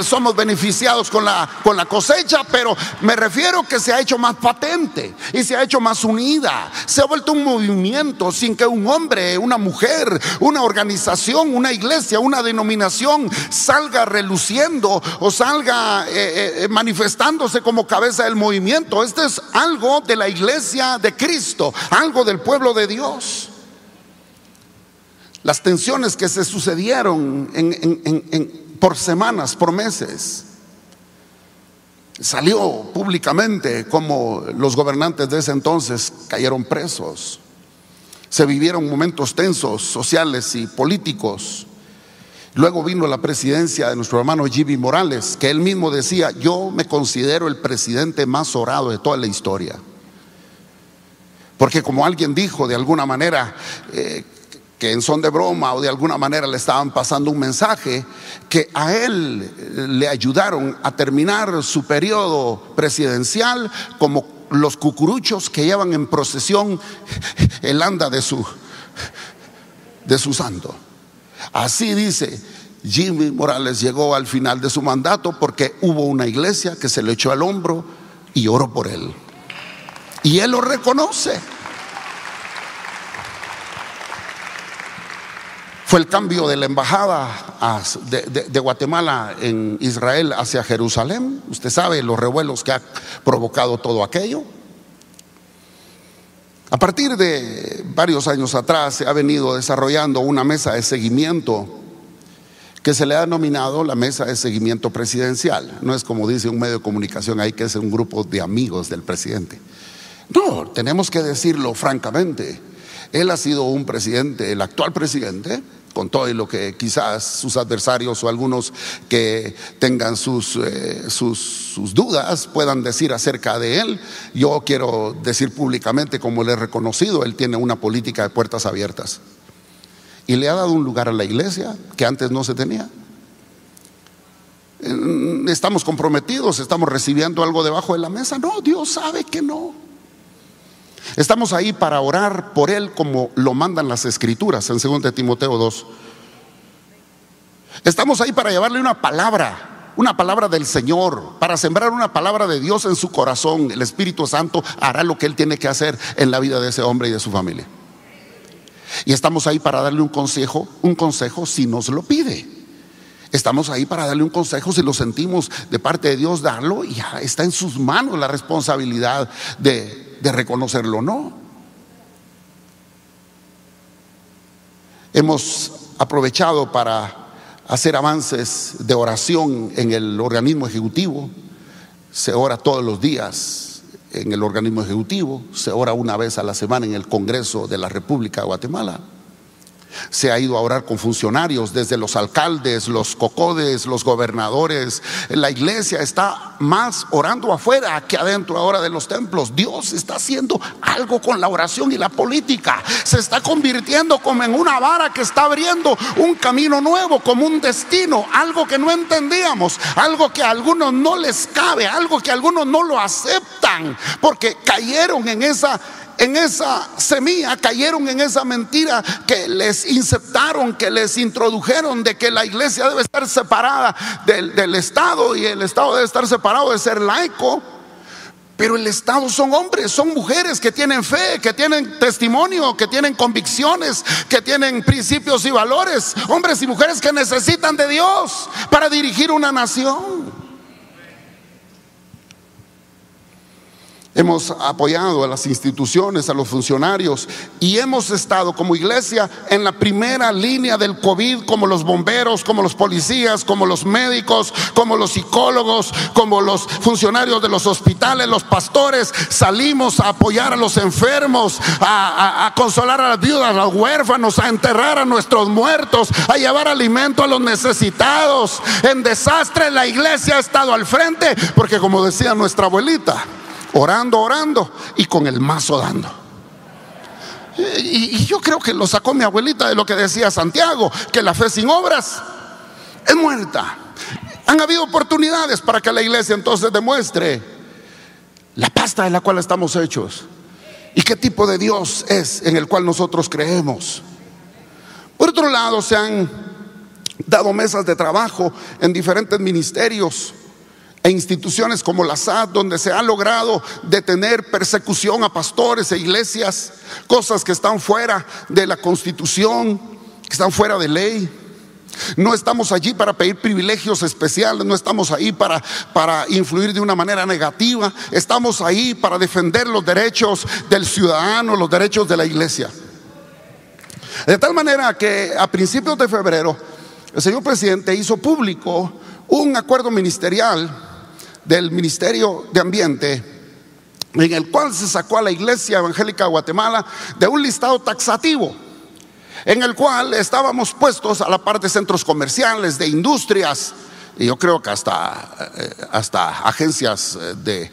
somos beneficiados con la cosecha, pero me refiero que se ha hecho más patente y se ha hecho más unida. Se ha vuelto un movimiento sin que un hombre, una mujer, una organización, una iglesia, una denominación salga reluciendo o salga manifestándose como cabeza del movimiento. Este es algo de la iglesia de Cristo, algo del pueblo de Dios. Las tensiones que se sucedieron por semanas, por meses, salió públicamente como los gobernantes de ese entonces cayeron presos. Se vivieron momentos tensos sociales y políticos. Luego vino la presidencia de nuestro hermano Jimmy Morales, que él mismo decía: yo me considero el presidente más orado de toda la historia. Porque como alguien dijo de alguna manera, que en son de broma o de alguna manera le estaban pasando un mensaje, que a él le ayudaron a terminar su periodo presidencial como los cucuruchos que llevan en procesión el anda de su santo. Así dice, Jimmy Morales llegó al final de su mandato porque hubo una iglesia que se le echó al hombro y oró por él. Y él lo reconoce. Fue el cambio de la embajada de Guatemala en Israel hacia Jerusalén. Usted sabe los revuelos que ha provocado todo aquello. A partir de varios años atrás se ha venido desarrollando una mesa de seguimiento que se le ha denominado la mesa de seguimiento presidencial. No es como dice un medio de comunicación ahí que es un grupo de amigos del presidente. No, tenemos que decirlo francamente. Él ha sido un presidente, el actual presidente, con todo y lo que quizás sus adversarios o algunos que tengan sus dudas puedan decir acerca de él. Yo quiero decir públicamente, como le he reconocido, él tiene una política de puertas abiertas y le ha dado un lugar a la iglesia que antes no se tenía. ¿Estamos comprometidos? ¿Estamos recibiendo algo debajo de la mesa? No, Dios sabe que no. Estamos ahí para orar por él como lo mandan las Escrituras en 2 Timoteo 2. Estamos ahí para llevarle una palabra del Señor, para sembrar una palabra de Dios en su corazón. El Espíritu Santo hará lo que él tiene que hacer en la vida de ese hombre y de su familia. Y estamos ahí para darle un consejo si nos lo pide. Estamos ahí para darle un consejo si lo sentimos de parte de Dios, darlo, y ya está en sus manos la responsabilidad de reconocerlo o no. Hemos aprovechado para hacer avances de oración en el organismo ejecutivo. Se ora todos los días en el organismo ejecutivo, se ora una vez a la semana en el Congreso de la República de Guatemala. Se ha ido a orar con funcionarios, desde los alcaldes, los cocodes, los gobernadores. La iglesia está más orando afuera que adentro ahora de los templos. Dios está haciendo algo con la oración y la política. Se está convirtiendo como en una vara que está abriendo un camino nuevo, como un destino, algo que no entendíamos, algo que a algunos no les cabe, algo que a algunos no lo aceptan, porque cayeron en esa semilla, cayeron en esa mentira que les insertaron, que les introdujeron, de que la iglesia debe estar separada del Estado, y el Estado debe estar separado de ser laico. Pero el Estado son hombres, son mujeres que tienen fe, que tienen testimonio, que tienen convicciones, que tienen principios y valores. Hombres y mujeres que necesitan de Dios para dirigir una nación. Hemos apoyado a las instituciones, a los funcionarios, y hemos estado como iglesia en la primera línea del COVID, como los bomberos, como los policías, como los médicos, como los psicólogos, como los funcionarios de los hospitales, los pastores. Salimos a apoyar a los enfermos, a consolar a las viudas, a los huérfanos, a enterrar a nuestros muertos, a llevar alimento a los necesitados. En desastre la iglesia ha estado al frente, porque como decía nuestra abuelita, orando y con el mazo dando. Y yo creo que lo sacó mi abuelita de lo que decía Santiago, que la fe sin obras es muerta. Han habido oportunidades para que la iglesia entonces demuestre la pasta de la cual estamos hechos y qué tipo de Dios es en el cual nosotros creemos. Por otro lado, se han dado mesas de trabajo en diferentes ministerios e instituciones como la SAT, donde se ha logrado detener persecución a pastores e iglesias, cosas que están fuera de la Constitución, que están fuera de ley. No estamos allí para pedir privilegios especiales, no estamos ahí para influir de una manera negativa. Estamos ahí para defender los derechos del ciudadano, los derechos de la iglesia. De tal manera que a principios de febrero el señor presidente hizo público un acuerdo ministerial del Ministerio de Ambiente, en el cual se sacó a la Iglesia Evangélica de Guatemala de un listado taxativo, en el cual estábamos puestos a la par de centros comerciales, de industrias, y yo creo que hasta agencias de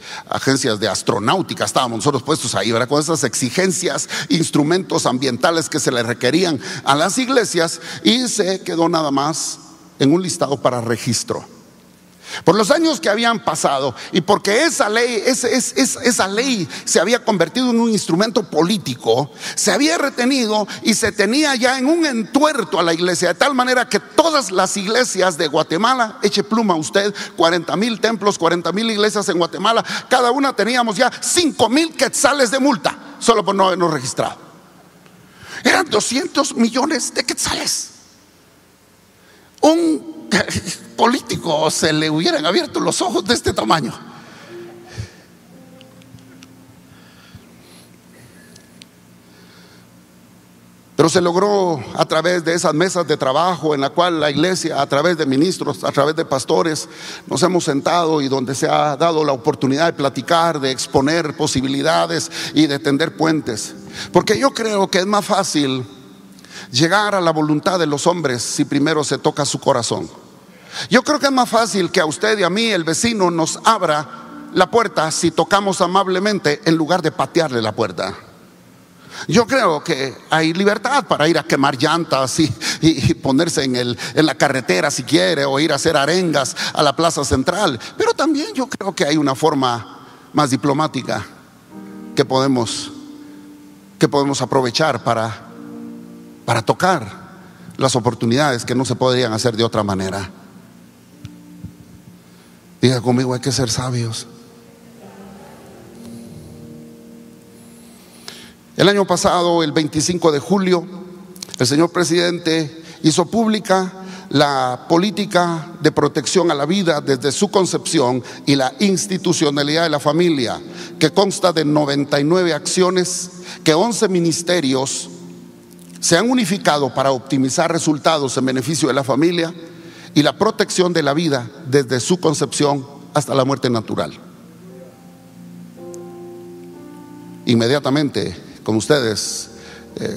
astronáutica estábamos nosotros puestos ahí, ¿verdad? Con esas exigencias, instrumentos ambientales que se le requerían a las iglesias, y se quedó nada más en un listado para registro. Por los años que habían pasado, y porque esa ley se había convertido en un instrumento político, se había retenido y se tenía ya en un entuerto a la iglesia, de tal manera que todas las iglesias de Guatemala, eche pluma usted, 40,000 templos, 40,000 iglesias en Guatemala, cada una teníamos ya 5,000 quetzales de multa, solo por no habernos registrado. Eran 200 millones de quetzales. Un político se le hubieran abierto los ojos de este tamaño. Pero se logró a través de esas mesas de trabajo en la cual la iglesia, a través de ministros, a través de pastores, nos hemos sentado, y donde se ha dado la oportunidad de platicar, de exponer posibilidades y de tender puentes. Porque yo creo que es más fácil llegar a la voluntad de los hombres si primero se toca su corazón. Yo creo que es más fácil que a usted y a mí, el vecino, nos abra la puerta si tocamos amablemente en lugar de patearle la puerta. Yo creo que hay libertad para ir a quemar llantas y ponerse en la carretera si quiere, o ir a hacer arengas a la plaza central. Pero también yo creo que hay una forma más diplomática que podemos que podemos aprovechar para tocar las oportunidades que no se podrían hacer de otra manera. Diga conmigo, hay que ser sabios. El año pasado, el 25 de julio, el señor presidente hizo pública la política de protección a la vida desde su concepción y la institucionalidad de la familia, que consta de 99 acciones, que 11 ministerios se han unificado para optimizar resultados en beneficio de la familia y la protección de la vida desde su concepción hasta la muerte natural. Inmediatamente, como ustedes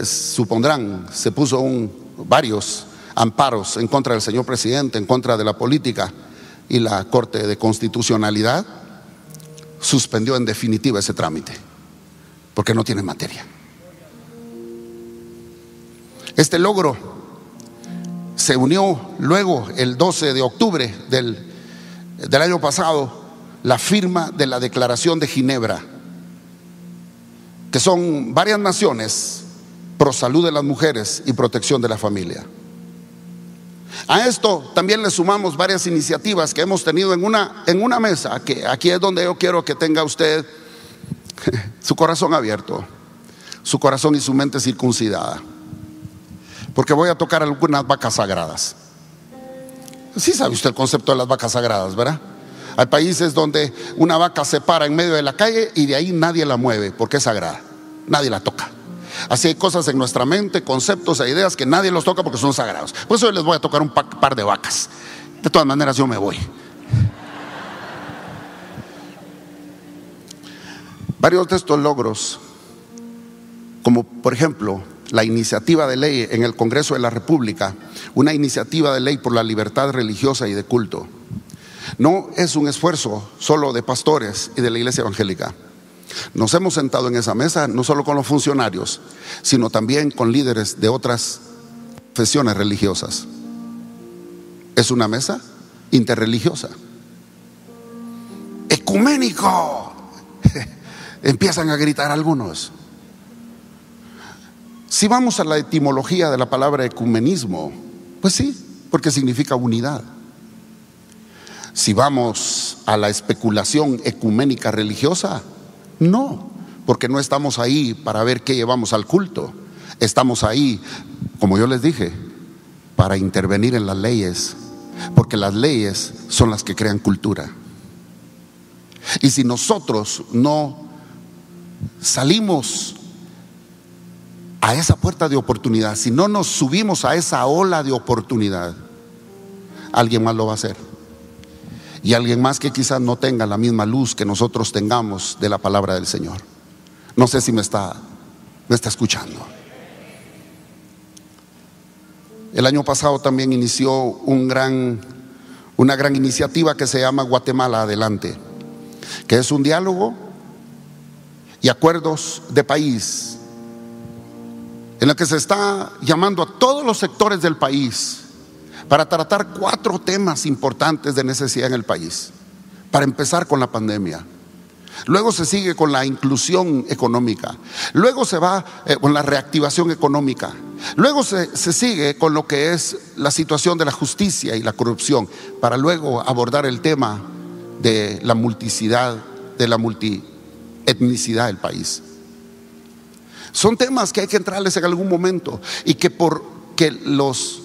supondrán, se puso varios amparos en contra del señor presidente, en contra de la política, y la Corte de Constitucionalidad suspendió en definitiva ese trámite porque no tiene materia. Este logro se unió luego, el 12 de octubre del año pasado, la firma de la Declaración de Ginebra, que son varias naciones pro salud de las mujeres y protección de la familia. A esto también le sumamos varias iniciativas que hemos tenido en una mesa, que aquí es donde yo quiero que tenga usted su corazón abierto, su corazón y su mente circuncidada, porque voy a tocar algunas vacas sagradas. Sí sabe usted el concepto de las vacas sagradas, ¿verdad? Hay países donde una vaca se para en medio de la calle y de ahí nadie la mueve porque es sagrada, nadie la toca. Así hay cosas en nuestra mente, conceptos e ideas que nadie los toca porque son sagrados. Por eso hoy les voy a tocar un par de vacas. De todas maneras yo me voy. Varios de estos logros, como por ejemplo la iniciativa de ley en el Congreso de la República, una iniciativa de ley por la libertad religiosa y de culto, no es un esfuerzo solo de pastores y de la iglesia evangélica. Nos hemos sentado en esa mesa no solo con los funcionarios, sino también con líderes de otras confesiones religiosas. Es una mesa interreligiosa. ¡Ecuménico! Empiezan a gritar algunos. Si vamos a la etimología de la palabra ecumenismo, pues sí, porque significa unidad. Si vamos a la especulación ecuménica religiosa, no, porque no estamos ahí para ver qué llevamos al culto. Estamos ahí, como yo les dije, para intervenir en las leyes, porque las leyes son las que crean cultura. Y si nosotros no salimos a esa puerta de oportunidad, si no nos subimos a esa ola de oportunidad, alguien más lo va a hacer. Y alguien más que quizás no tenga la misma luz que nosotros tengamos de la palabra del Señor. No sé si me está escuchando. El año pasado también inició una gran iniciativa que se llama Guatemala Adelante, que es un diálogo y acuerdos de país, en el que se está llamando a todos los sectores del país para tratar 4 temas importantes de necesidad en el país. Para empezar, con la pandemia. Luego se sigue con la inclusión económica. Luego se va con la reactivación económica. Luego se sigue con lo que es la situación de la justicia y la corrupción, para luego abordar el tema de la multiplicidad, de la multietnicidad del país. Son temas que hay que entrarles en algún momento, y que porque los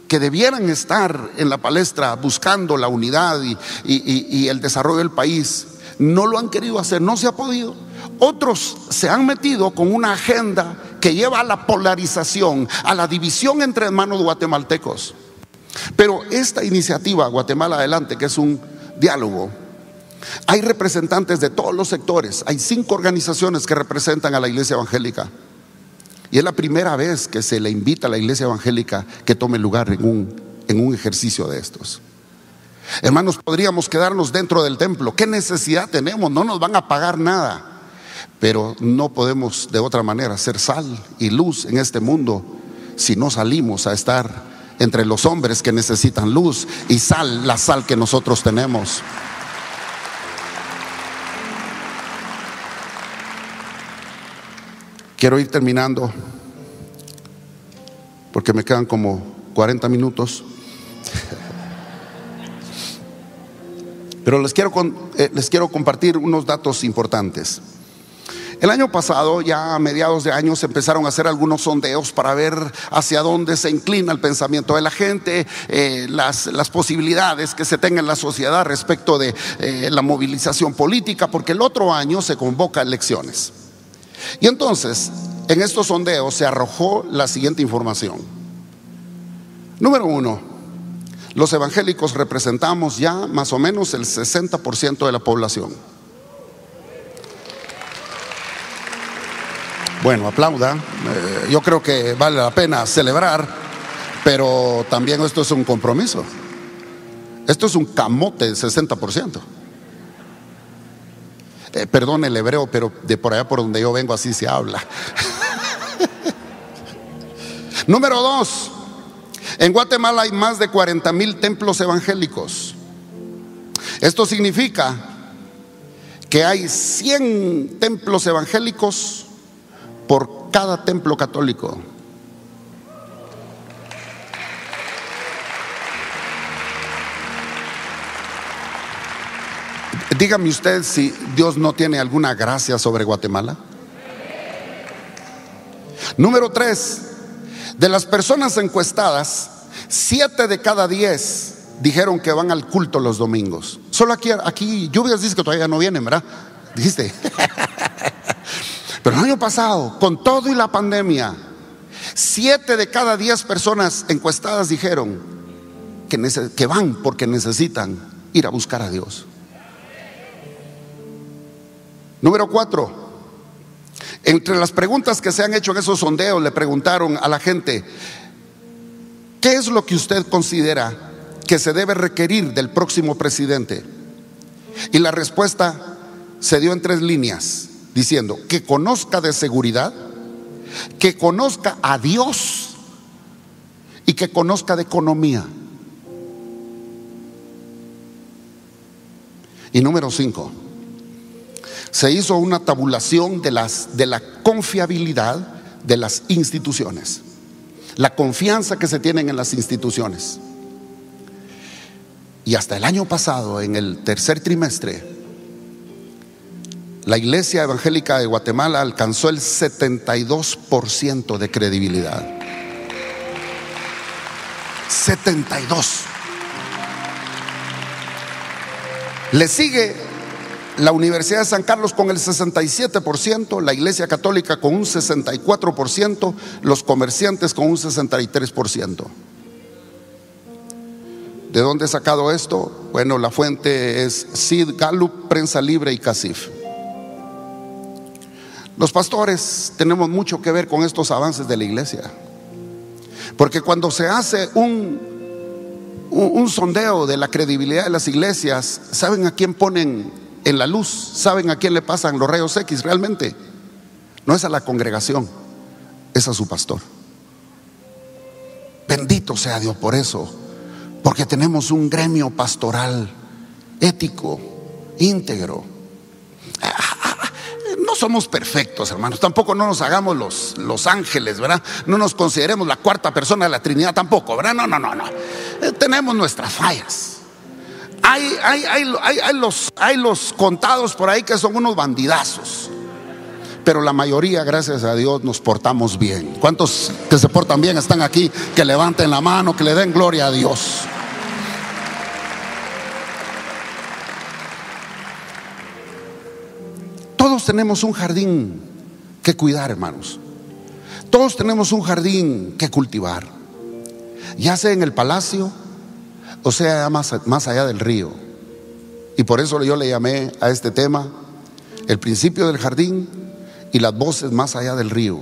que debieran estar en la palestra buscando la unidad y el desarrollo del país no lo han querido hacer, no se ha podido. Otros se han metido con una agenda que lleva a la polarización, a la división entre hermanos guatemaltecos. Pero esta iniciativa Guatemala Adelante, que es un diálogo, hay representantes de todos los sectores. Hay 5 organizaciones que representan a la iglesia evangélica, y es la primera vez que se le invita a la iglesia evangélica que tome lugar en un ejercicio de estos. Hermanos, podríamos quedarnos dentro del templo. ¿Qué necesidad tenemos? No nos van a pagar nada, pero no podemos de otra manera ser sal y luz en este mundo si no salimos a estar entre los hombres que necesitan luz y sal, la sal que nosotros tenemos. Quiero ir terminando porque me quedan como 40 minutos. Pero les quiero compartir unos datos importantes. El año pasado, ya a mediados de año, se empezaron a hacer algunos sondeos para ver hacia dónde se inclina el pensamiento de la gente, las posibilidades que se tenga en la sociedad respecto de la movilización política, porque el otro año se convoca elecciones. Y entonces, en estos sondeos se arrojó la siguiente información. Número 1, los evangélicos representamos ya más o menos el 60% de la población. Bueno, aplauda. Yo creo que vale la pena celebrar, pero también esto es un compromiso. Esto es un camote del 60%. Perdón el hebreo, pero de por allá por donde yo vengo así se habla. Número 2, en Guatemala hay más de 40,000 templos evangélicos. Esto significa que hay 100 templos evangélicos por cada templo católico. Dígame usted si Dios no tiene alguna gracia sobre Guatemala. Número 3, de las personas encuestadas, 7 de cada 10 dijeron que van al culto los domingos. Solo aquí Lluvias dice que todavía no vienen, ¿verdad? Dijiste. Pero el año pasado, con todo y la pandemia, 7 de cada 10 personas encuestadas dijeron que van porque necesitan ir a buscar a Dios. Número 4, entre las preguntas que se han hecho en esos sondeos, le preguntaron a la gente: ¿qué es lo que usted considera que se debe requerir del próximo presidente? Y la respuesta se dio en 3 líneas, diciendo que conozca de seguridad, que conozca a Dios y que conozca de economía. Y número 5, se hizo una tabulación de la confiabilidad de las instituciones, la confianza que se tienen en las instituciones. Y hasta el año pasado, en el tercer trimestre, la Iglesia Evangélica de Guatemala alcanzó el 72% de credibilidad. 72. Le sigue la Universidad de San Carlos con el 67%, la Iglesia Católica con un 64%, los comerciantes con un 63%. ¿De dónde he sacado esto? Bueno, la fuente es Sid Gallup, Prensa Libre y CACIF. Los pastores tenemos mucho que ver con estos avances de la iglesia, porque cuando se hace un sondeo de la credibilidad de las iglesias, ¿saben a quién ponen en la luz? ¿Saben a quién le pasan los rayos X realmente? No es a la congregación, es a su pastor. Bendito sea Dios por eso, porque tenemos un gremio pastoral ético, íntegro. No somos perfectos, hermanos, tampoco no nos hagamos los ángeles, ¿verdad? No nos consideremos la cuarta persona de la Trinidad tampoco, ¿verdad? No. Tenemos nuestras fallas. Hay los contados por ahí que son unos bandidazos, pero la mayoría, gracias a Dios, nos portamos bien. ¿Cuántos que se portan bien están aquí? Que levanten la mano, que le den gloria a Dios. Todos tenemos un jardín que cuidar, hermanos. Todos tenemos un jardín que cultivar, ya sea en el palacio o sea más allá del río. Y por eso yo le llamé a este tema el principio del jardín y las voces más allá del río.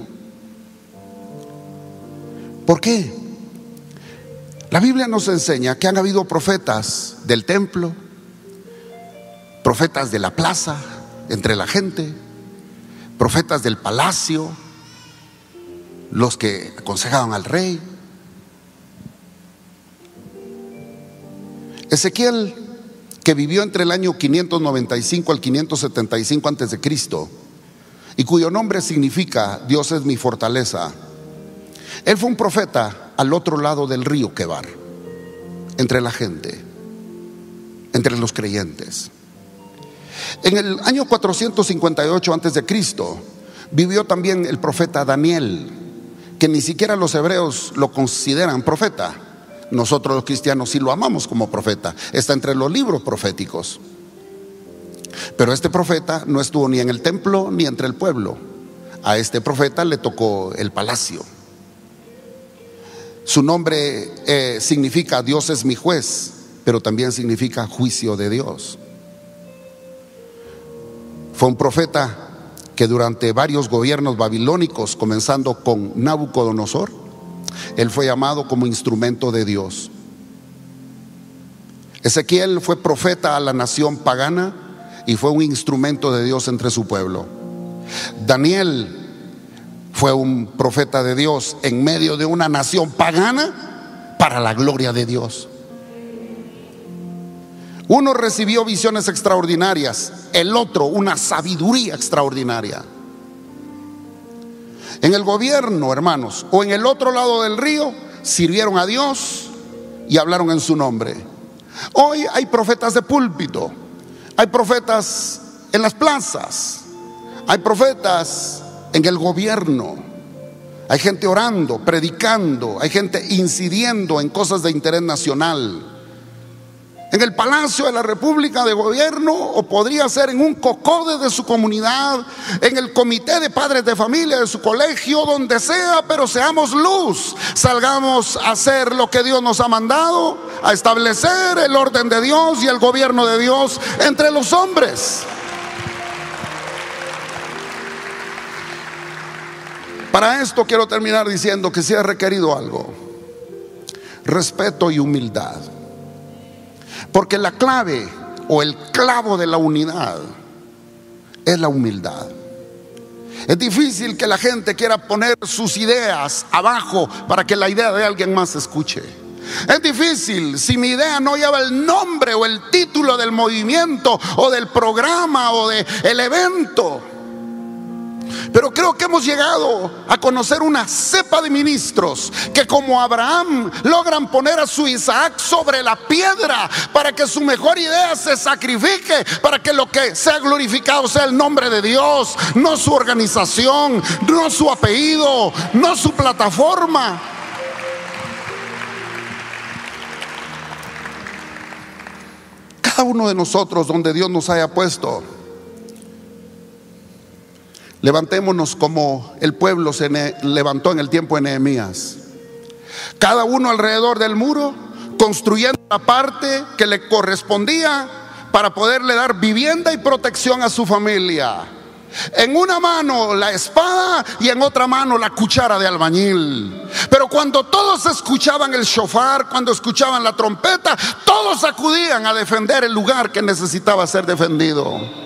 ¿Por qué? La Biblia nos enseña que han habido profetas del templo, profetas de la plaza, entre la gente, profetas del palacio, los que aconsejaban al rey. Ezequiel, que vivió entre el año 595 al 575 antes de Cristo, y cuyo nombre significa Dios es mi fortaleza. Él fue un profeta al otro lado del río Quebar, entre la gente, entre los creyentes. En el año 458 antes de Cristo vivió también el profeta Daniel, que ni siquiera los hebreos lo consideran profeta. Nosotros los cristianos sí lo amamos como profeta, está entre los libros proféticos. Pero este profeta no estuvo ni en el templo ni entre el pueblo. A este profeta le tocó el palacio. Su nombre significa Dios es mi juez, pero también significa juicio de Dios. Fue un profeta que durante varios gobiernos babilónicos, comenzando con Nabucodonosor, él fue llamado como instrumento de Dios. Ezequiel fue profeta a la nación pagana y fue un instrumento de Dios entre su pueblo. Daniel fue un profeta de Dios en medio de una nación pagana para la gloria de Dios. Uno recibió visiones extraordinarias, el otro una sabiduría extraordinaria. En el gobierno, hermanos, o en el otro lado del río, sirvieron a Dios y hablaron en su nombre. Hoy hay profetas de púlpito, hay profetas en las plazas, hay profetas en el gobierno, hay gente orando, predicando, hay gente incidiendo en cosas de interés nacional. En el Palacio de la República de Gobierno, o podría ser en un COCODE de su comunidad, en el comité de padres de familia de su colegio, donde sea, pero seamos luz, salgamos a hacer lo que Dios nos ha mandado, a establecer el orden de Dios y el gobierno de Dios entre los hombres. Para esto quiero terminar diciendo que se ha requerido algo: respeto y humildad. Porque la clave o el clavo de la unidad es la humildad. Es difícil que la gente quiera poner sus ideas abajo para que la idea de alguien más se escuche. Es difícil si mi idea no lleva el nombre o el título del movimiento o del programa o del evento. Pero creo que hemos llegado a conocer una cepa de ministros que, como Abraham, logran poner a su Isaac sobre la piedra para que su mejor idea se sacrifique, para que lo que sea glorificado sea el nombre de Dios, no su organización, no su apellido, no su plataforma. Cada uno de nosotros, donde Dios nos haya puesto, levantémonos como el pueblo se levantó en el tiempo de Nehemías. Cada uno alrededor del muro, construyendo la parte que le correspondía para poderle dar vivienda y protección a su familia. En una mano la espada y en otra mano la cuchara de albañil. Pero cuando todos escuchaban el shofar, cuando escuchaban la trompeta, todos acudían a defender el lugar que necesitaba ser defendido.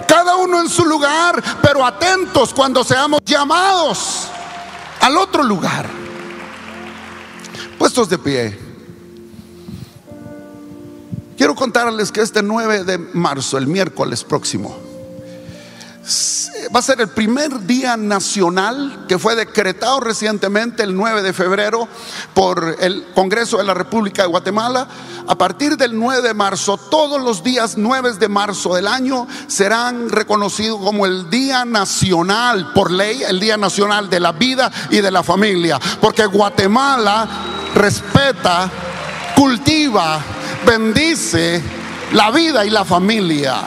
Cada uno en su lugar, pero atentos cuando seamos llamados al otro lugar. Puestos de pie, quiero contarles que este 9 de marzo, el miércoles próximo, va a ser el primer día nacional que fue decretado recientemente, el 9 de febrero, por el Congreso de la República de Guatemala. A partir del 9 de marzo, todos los días 9 de marzo del año serán reconocidos como el Día Nacional, por ley, el Día Nacional de la Vida y de la Familia. Porque Guatemala respeta, cultiva, bendice la vida y la familia.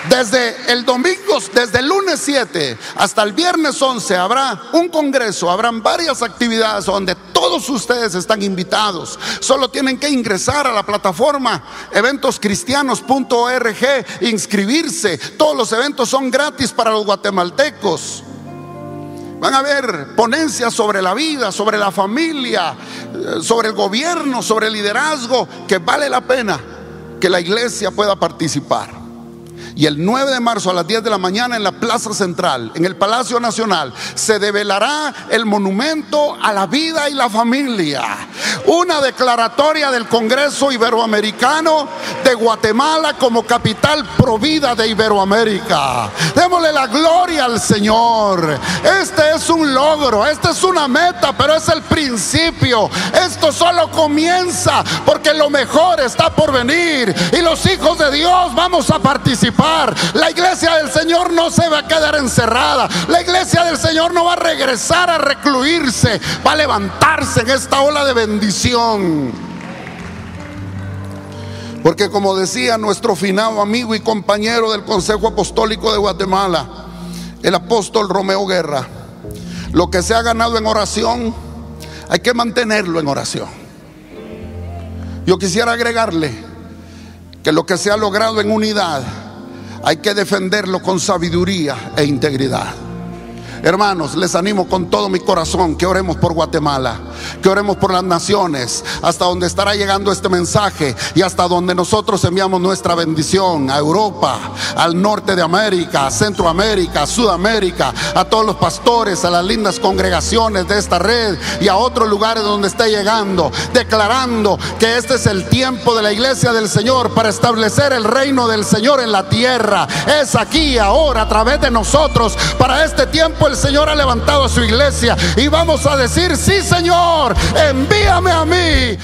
Desde el domingo, desde el lunes 7 hasta el viernes 11 habrá un congreso, habrán varias actividades donde todos ustedes están invitados. Solo tienen que ingresar a la plataforma eventoscristianos.org, inscribirse. Todos los eventos son gratis para los guatemaltecos. Van a haber ponencias sobre la vida, sobre la familia, sobre el gobierno, sobre el liderazgo, que vale la pena que la iglesia pueda participar. Y el 9 de marzo a las 10 de la mañana en la Plaza Central, en el Palacio Nacional, se develará el monumento a la vida y la familia. Una declaratoria del Congreso Iberoamericano de Guatemala como capital provida de Iberoamérica. Démosle la gloria al Señor. Este es un logro, esta es una meta, pero es el principio. Esto solo comienza porque lo mejor está por venir y los hijos de Dios vamos a participar. La iglesia del Señor no se va a quedar encerrada. La iglesia del Señor no va a regresar a recluirse, va a levantarse en esta ola de bendición. Porque como decía nuestro finado amigo y compañero del Consejo Apostólico de Guatemala, el apóstol Romeo Guerra, lo que se ha ganado en oración hay que mantenerlo en oración. Yo quisiera agregarle que lo que se ha logrado en unidad hay que defenderlo con sabiduría e integridad. Hermanos, les animo con todo mi corazón que oremos por Guatemala, que oremos por las naciones, hasta donde estará llegando este mensaje y hasta donde nosotros enviamos nuestra bendición, a Europa, al norte de América, a Centroamérica, a Sudamérica, a todos los pastores, a las lindas congregaciones de esta red y a otros lugares donde esté llegando, declarando que este es el tiempo de la iglesia del Señor para establecer el reino del Señor en la tierra. Es aquí, ahora, a través de nosotros. Para este tiempo el Señor ha levantado a su iglesia y vamos a decir: sí, Señor, envíame a mí.